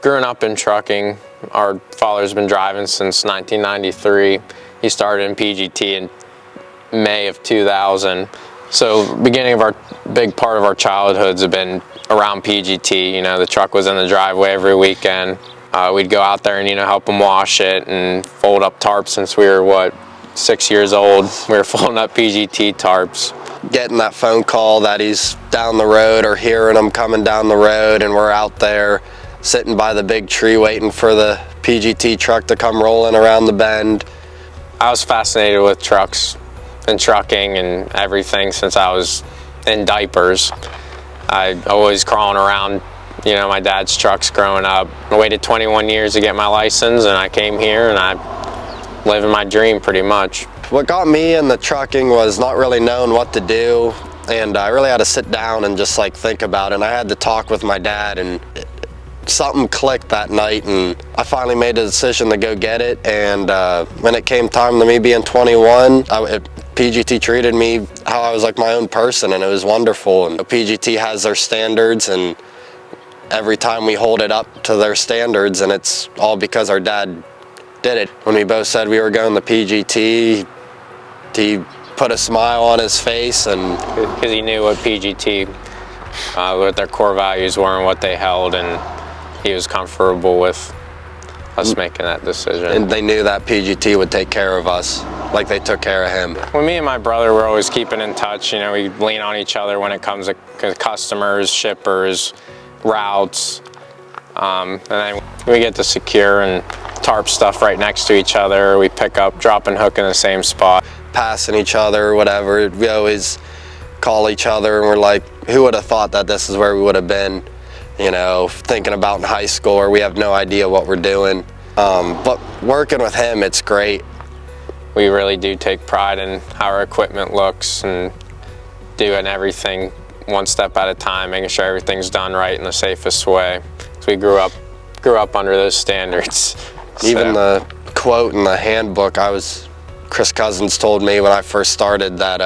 growing up in trucking, our father's been driving since 1993. He started in PGT in May of 2000. So beginning of our big part of our childhoods have been around PGT. You know, the truck was in the driveway every weekend. We'd go out there and, help them wash it and fold up tarps. Since we were, 6 years old, we were folding up PGT tarps. Getting that phone call that he's down the road, or hearing him coming down the road, and we're out there sitting by the big tree waiting for the PGT truck to come rolling around the bend. I was fascinated with trucks and trucking and everything since I was in diapers. I always crawling around, my dad's trucks growing up. I waited 21 years to get my license, and I came here and I living my dream pretty much. What got me in the trucking was not really knowing what to do, and I really had to sit down and just think about it. And I had to talk with my dad, and something clicked that night, and I finally made a decision to go get it. And when it came time to me being 21, PGT treated me how I was like my own person, and it was wonderful. And PGT has their standards, and every time we hold it up to their standards, and it's all because our dad did it. When we both said we were going to PGT, he put a smile on his face, and because he knew what PGT, what their core values were and what they held, and he was comfortable with us making that decision. And they knew that PGT would take care of us like they took care of him. When me and my brother were always keeping in touch, we lean on each other when it comes to customers, shippers, routes, and then we get to secure and tarp stuff right next to each other. We pick up, drop and hook in the same spot. Passing each other, whatever. We always call each other, and we're like, who would have thought that this is where we would have been, thinking about in high school, or we have no idea what we're doing. But working with him, it's great. We really do take pride in how our equipment looks and doing everything one step at a time, making sure everything's done right in the safest way. So we grew up under those standards. Even the quote in the handbook, Chris Cousins told me when I first started that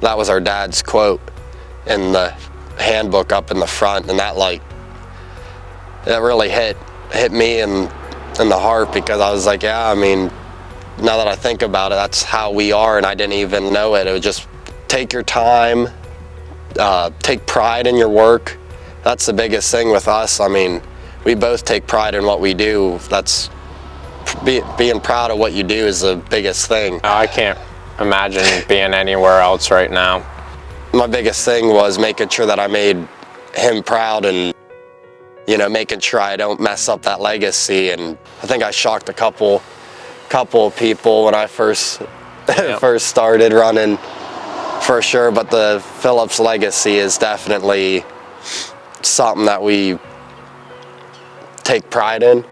that was our dad's quote in the handbook up in the front, and that it really hit me in the heart, because I was like, yeah, now that I think about it, that's how we are, and I didn't even know it. It was just take your time, take pride in your work. That's the biggest thing with us. We both take pride in what we do. That's being proud of what you do is the biggest thing. I can't imagine being anywhere else right now. My biggest thing was making sure that I made him proud, and making sure I don't mess up that legacy. And I think I shocked a couple of people when I first started running, for sure. But the Phillips legacy is definitely something that we take pride in.